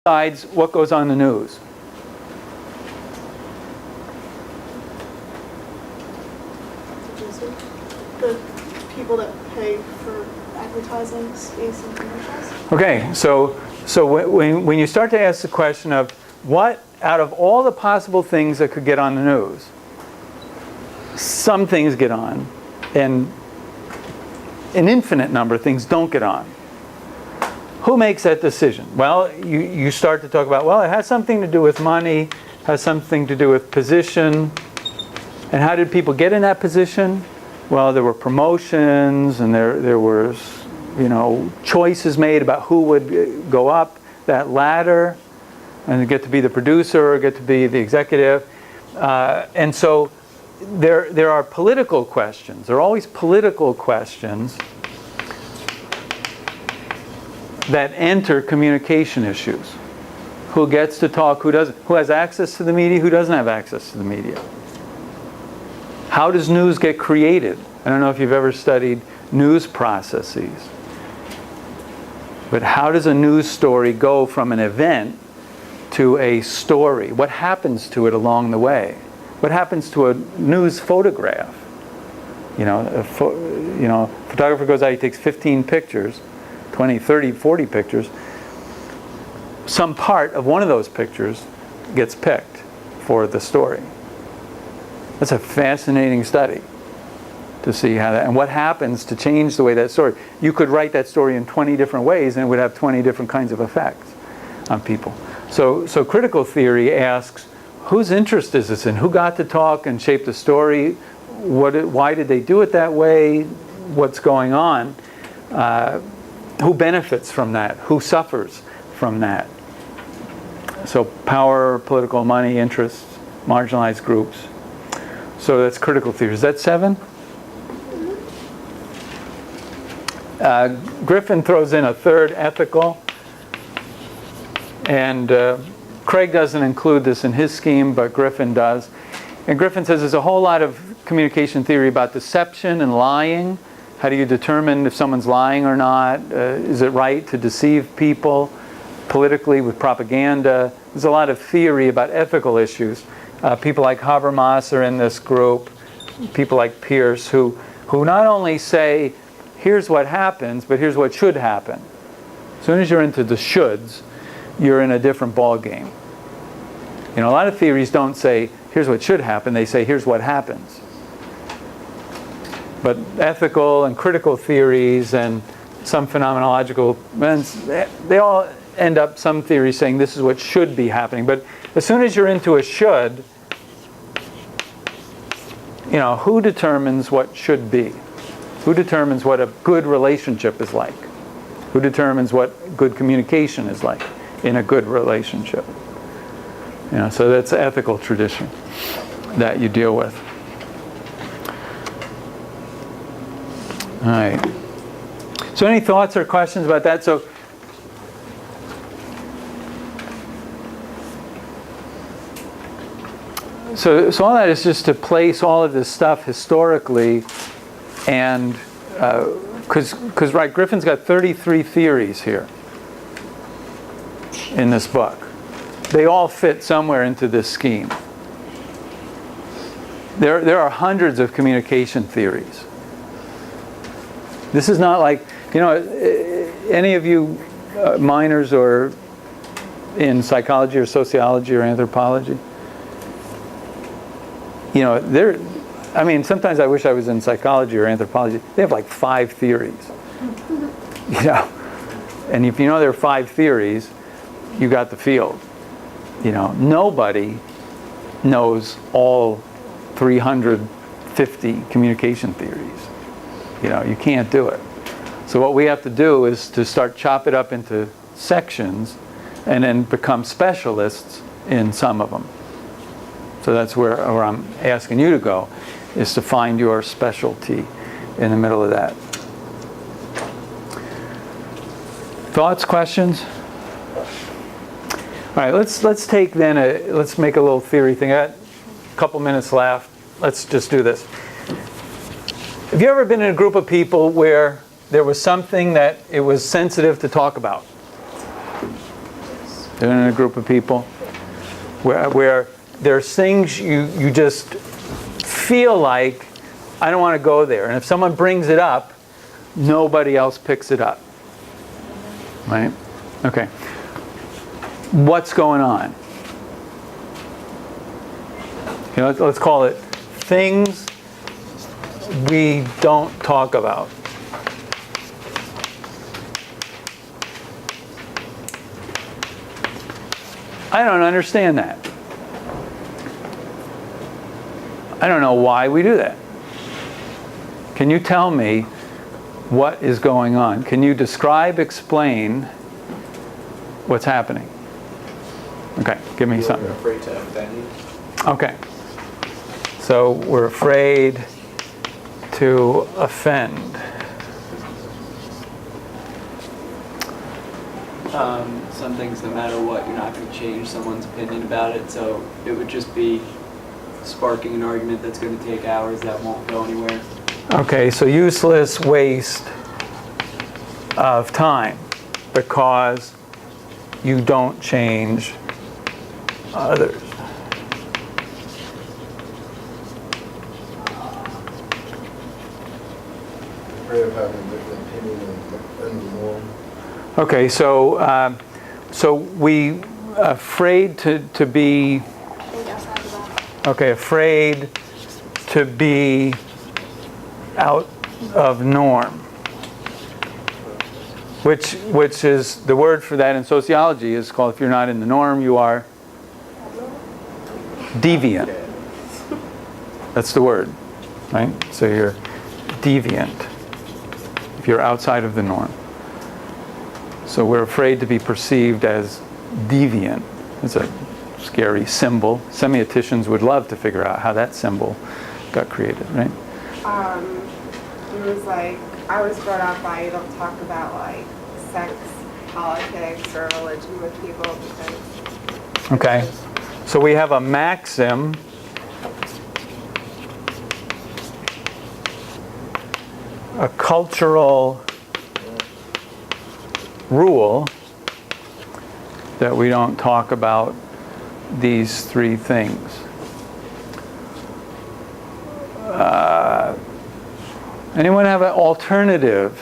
decides what goes on the news? The people that pay for advertising space and commercials. Okay, so when you start to ask the question of what out of all the possible things that could get on the news, some things get on, and an infinite number of things don't get on. Who makes that decision? Well, you start to talk about, well, it has something to do with money, has something to do with position. And how did people get in that position? Well, there were promotions, and there was, choices made about who would go up that ladder and get to be the producer or get to be the executive. And so there are political questions. There are always political questions that enter communication issues. Who gets to talk, who doesn't? Who has access to the media, who doesn't have access to the media? How does news get created? I don't know if you've ever studied news processes. But how does a news story go from an event to a story? What happens to it along the way? What happens to a news photograph? A photographer goes out, he takes 15 pictures, 20, 30, 40 pictures. Some part of one of those pictures gets picked for the story. That's a fascinating study to see how that, and what happens to change the way that story. You could write that story in 20 different ways and it would have 20 different kinds of effects on people. So critical theory asks, whose interest is this in? Who got to talk and shape the story? Why did they do it that way? What's going on? Who benefits from that? Who suffers from that? So power, political, money, interests, marginalized groups. So that's critical theory. Is that 7? Griffin throws in a third, ethical. And Craig doesn't include this in his scheme, but Griffin does. And Griffin says there's a whole lot of communication theory about deception and lying. How do you determine if someone's lying or not? Is it right to deceive people politically with propaganda? There's a lot of theory about ethical issues. People like Habermas are in this group. People like Pierce who not only say, here's what happens, but here's what should happen. As soon as you're into the shoulds, you're in a different ball game. A lot of theories don't say, here's what should happen. They say, here's what happens. But ethical and critical theories and some phenomenological, they all end up, some theories saying this is what should be happening. But as soon as you're into a should, who determines what should be? Who determines what a good relationship is like? Who determines what good communication is like in a good relationship? So that's ethical tradition that you deal with. All right. So any thoughts or questions about that? So all that is just to place all of this stuff historically, and because right, Griffin's got 33 theories here in this book. They all fit somewhere into this scheme. There are hundreds of communication theories. This is not like, any of you minors or in psychology or sociology or anthropology? Sometimes I wish I was in psychology or anthropology. They have like 5 theories. And if there are 5 theories, you got the field. Nobody knows all 350 communication theories. You can't do it. So what we have to do is to start chop it up into sections and then become specialists in some of them. So that's where I'm asking you to go, is to find your specialty in the middle of that. Thoughts, questions? All right, let's take then let's make a little theory thing. I got a couple minutes left. Let's just do this. Have you ever been in a group of people where there was something that it was sensitive to talk about? Been in a group of people where there's things you just feel like, I don't want to go there. And if someone brings it up, nobody else picks it up. Right? Okay. What's going on? You know, let's call it things we don't talk about. I don't understand that. I don't know why we do that. Can you tell me what is going on? Can you describe, explain what's happening? Okay, give me something. We're afraid to offend. Okay. So we're afraid to offend. Some things, no matter what, you're not going to change someone's opinion about it. So it would just be sparking an argument that's going to take hours that won't go anywhere. Okay, so useless waste of time because you don't change others. Afraid of having a different opinion than the norm. Okay, so we afraid to be, I think outside of that. okay, afraid to be out of norm, which is the word for that in sociology is called, if you're not in the norm, you are deviant. That's the word, right? So you're deviant if you're outside of the norm. So we're afraid to be perceived as deviant. It's a scary symbol. Semioticians would love to figure out how that symbol got created, right? It was like, I was brought up by, you don't talk about like sex, politics, or religion with people because... Okay. So we have a maxim a cultural rule that we don't talk about these three things. Anyone have an alternative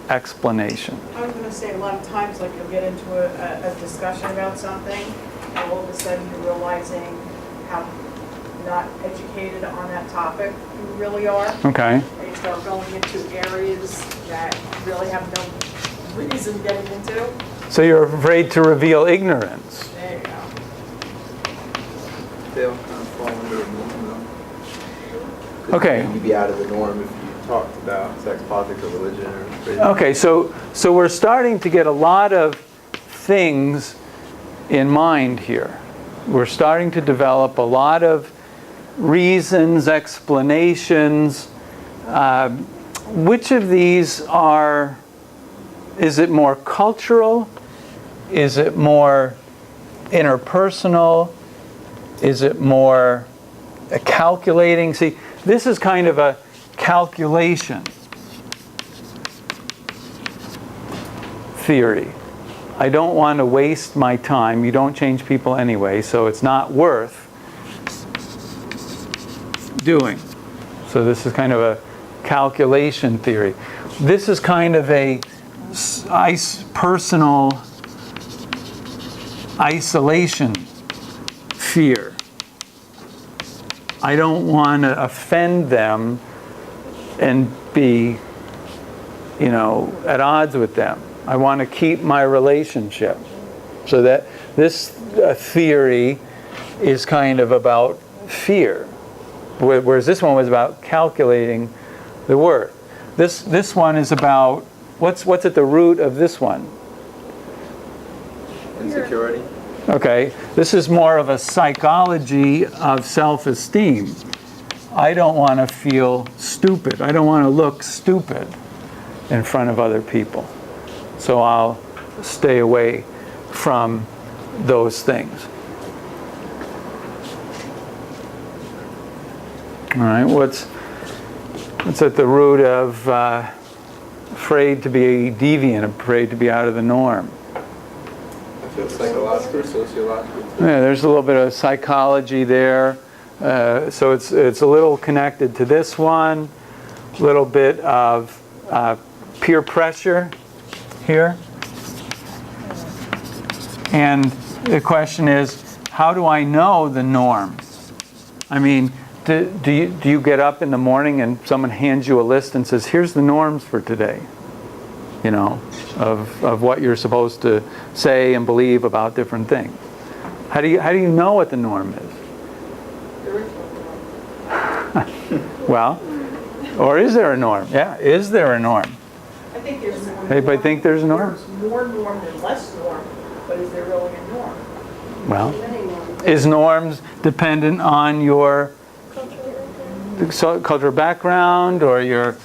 explanation? I was going to say, a lot of times, like, you'll get into a discussion about something, and all of a sudden you're realizing how not educated on that topic you really are. Okay. And you start going into areas that you really have no reason getting into. So you're afraid to reveal ignorance. There you go. They'll kind of fall under the norm, though. 'Cause Okay. You'd be out of the norm if you talked about sex, politics, or religion. Okay, so we're starting to get a lot of things in mind here. We're starting to develop a lot of reasons, explanations. Which of these are, is it more cultural? Is it more interpersonal? Is it more calculating? See, this is kind of a calculation theory. I don't want to waste my time. You don't change people anyway, so it's not worth doing. So this is kind of a calculation theory. This is kind of a personal isolation fear. I don't want to offend them and be, at odds with them. I want to keep my relationship. So that this theory is kind of about fear, whereas this one was about calculating the worth. This one is about, what's at the root of this one? Insecurity. Okay, this is more of a psychology of self-esteem. I don't want to feel stupid. I don't want to look stupid in front of other people. So I'll stay away from those things. All right, what's at the root of afraid to be deviant, afraid to be out of the norm? So psychological or sociological? Yeah, there's a little bit of psychology there. So it's a little connected to this one. A little bit of peer pressure here. And the question is, how do I know the norm? I mean, do you get up in the morning and someone hands you a list and says, here's the norms for today, you know, of what you're supposed to say and believe about different things? How do you know what the norm is? There is no norm. Well, or is there a norm? Yeah, is there a norm? I think there's more. Anybody think there's a norm? There's more norm than less norm, but is there really a norm? Well, is norms dependent on your cultural background or your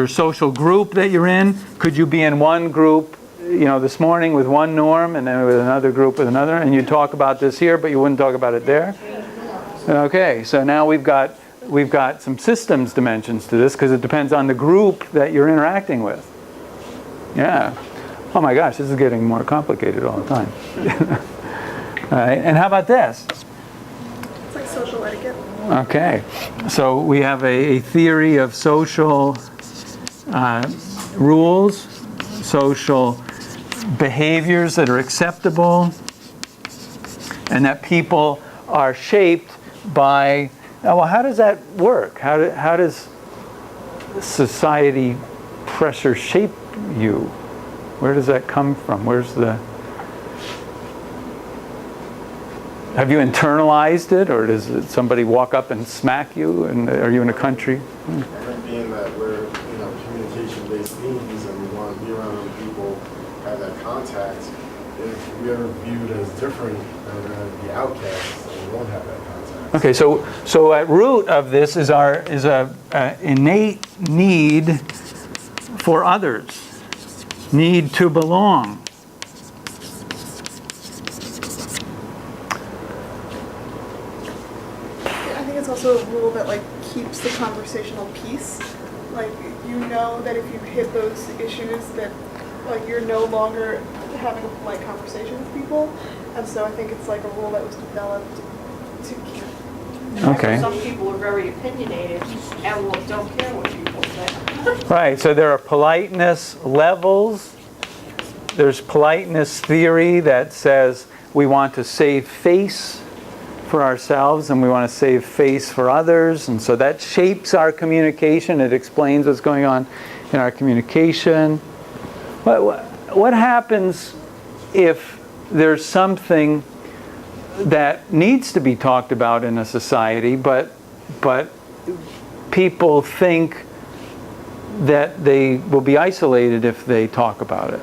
social group that you're in? Could you be in one group, you know, this morning with one norm and then with another group with another, and you talk about this here, but you wouldn't talk about it there? Okay, so now we've got some systems dimensions to this because it depends on the group that you're interacting with. Yeah. Oh my gosh, this is getting more complicated all the time. All right, and how about this? It's like social etiquette. Okay, so we have a theory of social rules, social behaviors that are acceptable, and that people are shaped by, well, how does that work? How does society pressure shape you? Where does that come from? Have you internalized it, or does somebody walk up and smack you? And are you in a country? Being that we're, you know, communication-based beings and we want to be around other people, have that contact, if we are viewed as different, then we're going to be outcasts and we won't have that contact. Okay, so at root of this is a innate need for others, need to belong. I think it's also a rule that like keeps the conversational peace. Like you know that if you hit those issues that like you're no longer having a polite conversation with people. And so I think it's like a rule that was developed to keep. Okay. Some people are very opinionated and don't care what people say. Right, so there are politeness levels. There's politeness theory that says we want to save face for ourselves and we want to save face for others, and so that shapes our communication. It explains what's going on in our communication. What happens if there's something that needs to be talked about in a society, but people think that they will be isolated if they talk about it?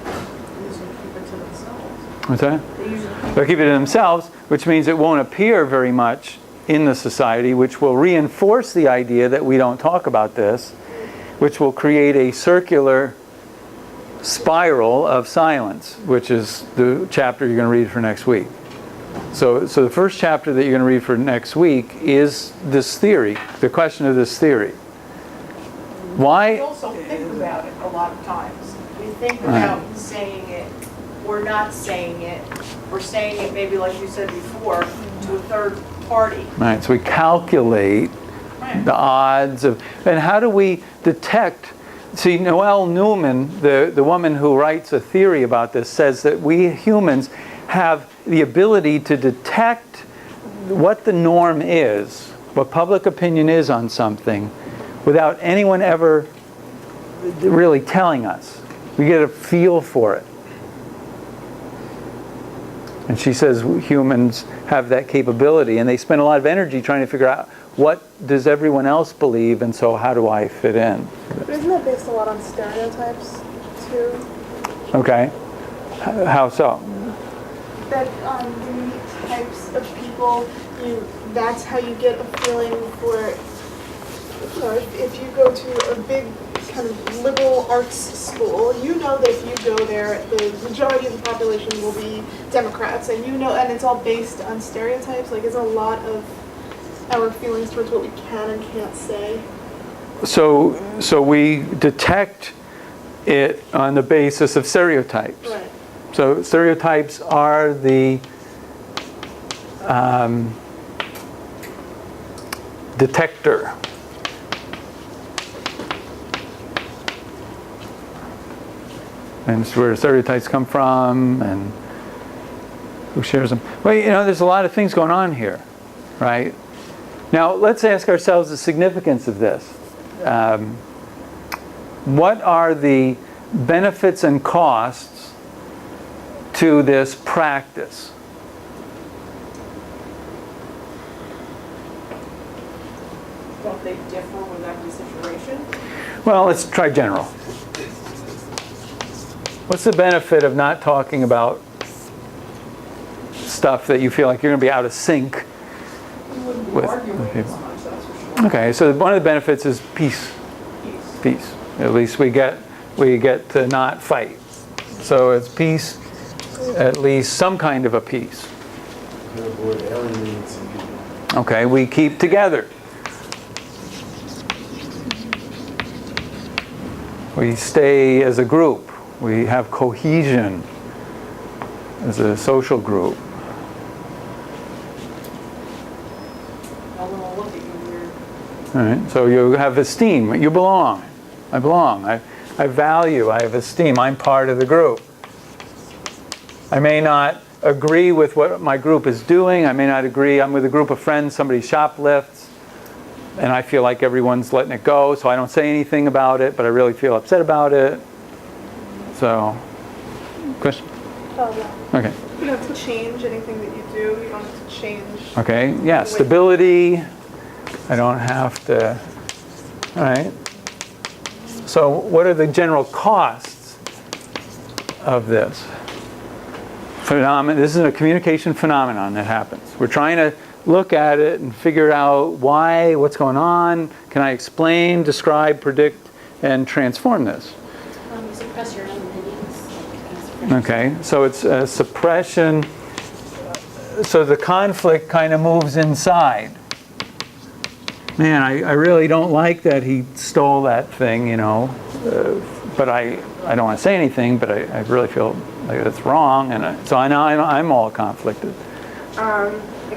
They usually keep it to themselves. What's that? They usually They'll keep it to themselves, which means it won't appear very much in the society, which will reinforce the idea that we don't talk about this, which will create a circular spiral of silence, which is the chapter you're going to read for next week. So the first chapter that you're going to read for next week is this theory, the question of this theory. We Why? also think about it a lot of times. We think about saying it, or not saying it, or saying it maybe like you said before, to a third party. Right, so we calculate the odds of, and how do we detect? See, Noelle Newman, the woman who writes a theory about this, says that we humans have the ability to detect what the norm is, what public opinion is on something, without anyone ever really telling us. We get a feel for it. And she says humans have that capability, and they spend a lot of energy trying to figure out what does everyone else believe, and so how do I fit in? But isn't that based a lot on stereotypes too? Okay. How so? That unique types of people, that's how you get a feeling for, you know, if you go to a big kind of liberal arts school, you know that if you go there, the majority of the population will be Democrats, and you know, and it's all based on stereotypes. Like, it's a lot of our feelings towards what we can and can't say. So we detect it on the basis of stereotypes. Right. So stereotypes are the detector. And it's where stereotypes come from and who shares them. Well, you know, there's a lot of things going on here, right? Now, let's ask ourselves the significance of this. What are the benefits and costs to this practice? Don't they differ with every situation? Well, let's try general. What's the benefit of not talking about stuff that you feel like you're going to be out of sync We wouldn't be with arguing as people? much, that's for sure. Okay, so one of the benefits is peace. Peace. At least we get to not fight. So it's peace, at least some kind of a peace. You avoid alienating some people. Okay, we keep together. We stay as a group. We have cohesion as a social group. No one will look at you weird. All right, so you have esteem. You belong. I belong. I value. I have esteem. I'm part of the group. I may not agree with what my group is doing. I may not agree. I'm with a group of friends. Somebody shoplifts, and I feel like everyone's letting it go, so I don't say anything about it, but I really feel upset about it. So, question? Oh, yeah. Okay. You don't have to change anything that you do. You don't have to change. Okay, yeah, stability. I don't have to, all right. So what are the general costs of this phenomenon? This is a communication phenomenon that happens. We're trying to look at it and figure out why, what's going on. Can I explain, describe, predict, and transform this? You suppress your own opinions. Okay, so it's a suppression. So the conflict kind of moves inside. Man, I really don't like that he stole that thing, you know. But I don't want to say anything, but I really feel like it's wrong. And so I know I'm all conflicted. It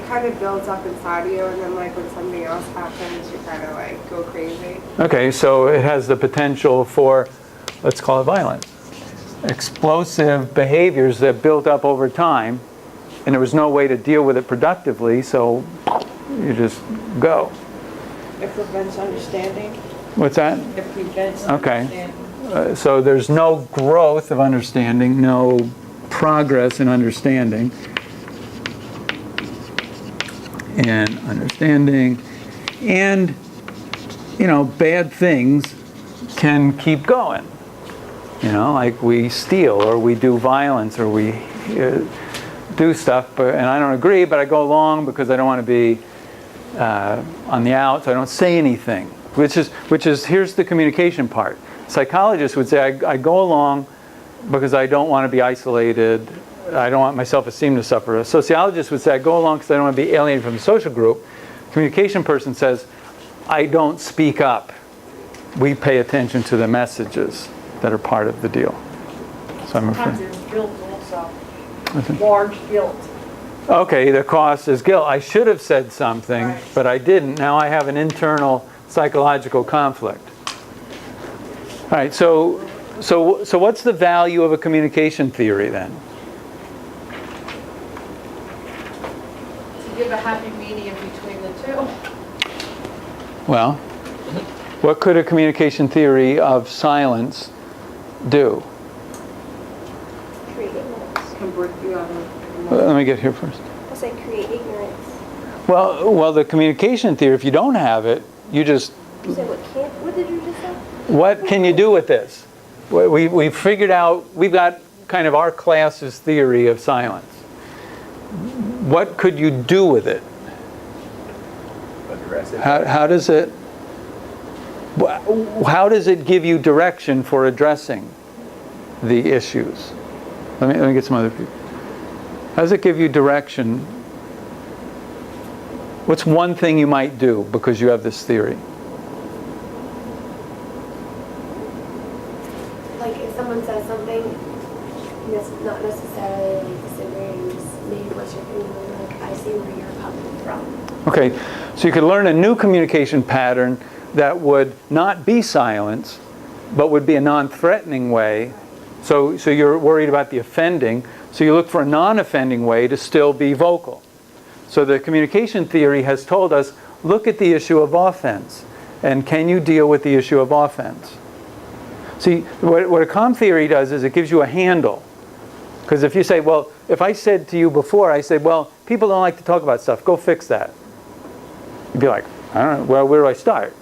kind of builds up inside of you, and then like when something else happens, you kind of like go crazy. Okay, so it has the potential for, let's call it violence. Explosive behaviors that built up over time, and there was no way to deal with it productively, so you just go. It prevents understanding. What's that? It prevents Okay. understanding. So there's no growth of understanding, no progress in understanding. And understanding. And, you know, bad things can keep going. You know, like we steal or we do violence or we do stuff, and I don't agree, but I go along because I don't want to be on the out, so I don't say anything. Which is here's the communication part. Psychologists would say I go along because I don't want to be isolated. I don't want my self-esteem to suffer. A sociologist would say I go along because I don't want to be alienated from the social group. Communication person says I don't speak up. We pay attention to the messages that are part of the deal. So I'm Sometimes afraid. there's guilt also. Large guilt. Okay, the cost is guilt. I should have said something, Right. but I didn't. Now I have an internal psychological conflict. All right, so what's the value of a communication theory then? To give a happy medium between the two. Well, what could a communication theory of silence do? Create ignorance. Can break you out of. Let me get here first. I say create ignorance. Well, the communication theory, if you don't have it, you just, You said what did you just say? what can you do with this? We've figured out, we've got kind of our class's theory of silence. What could you do with it? Address it. How does it give you direction for addressing the issues? Let me get some other people. How does it give you direction? What's one thing you might do because you have this theory? Like if someone says something, it's not necessarily like disagreeing, just maybe what's your opinion, like I see where you're coming from. Okay, so you could learn a new communication pattern that would not be silence, but would be a non-threatening way. So you're worried about the offending, so you look for a non-offending way to still be vocal. So the communication theory has told us, look at the issue of offense, and can you deal with the issue of offense? See, what a comm theory does is it gives you a handle. Because if you say, well, if I said to you before, I said, well, people don't like to talk about stuff, go fix that. You'd be like, I don't know, well, where do I start?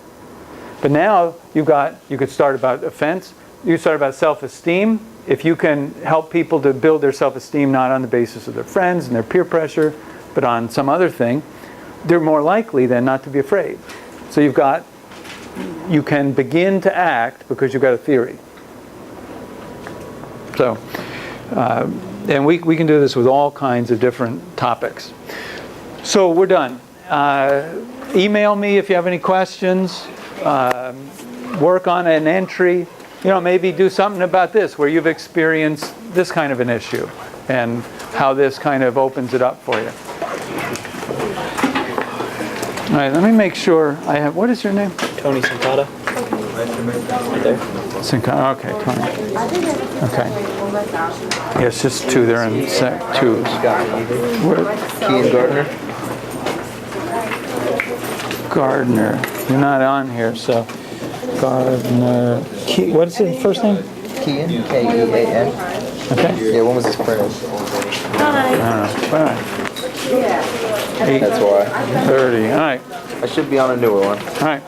But now you could start about offense, you start about self-esteem. If you can help people to build their self-esteem not on the basis of their friends and their peer pressure, but on some other thing, they're more likely then not to be afraid. So you can begin to act because you've got a theory. So, and we can do this with all kinds of different topics. So we're done. Email me if you have any questions. Work on an entry. Maybe do something about this where you've experienced this kind of an issue and how this kind of opens it up for you. All right, let me make sure I have, what is your name? Tony Sincata. Right there. Sincata, okay, Tony. Okay. Yeah, it's just two, they're in sec twos. Key and Gardner. You're not on here, so Gardner. Key, what is his first name? Kean, K-E-A-N. Okay. Yeah, when was this printed? I don't know. Bye. That's why. 30. All right. I should be on a newer one. All right.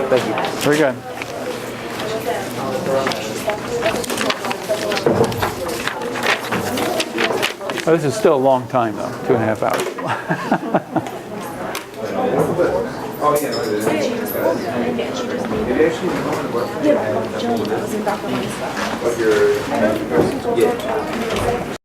Thank you. Very good. Oh, this is still a long time, though. 2.5 hours. Yeah, Jillian was in Dr. Mike's stuff.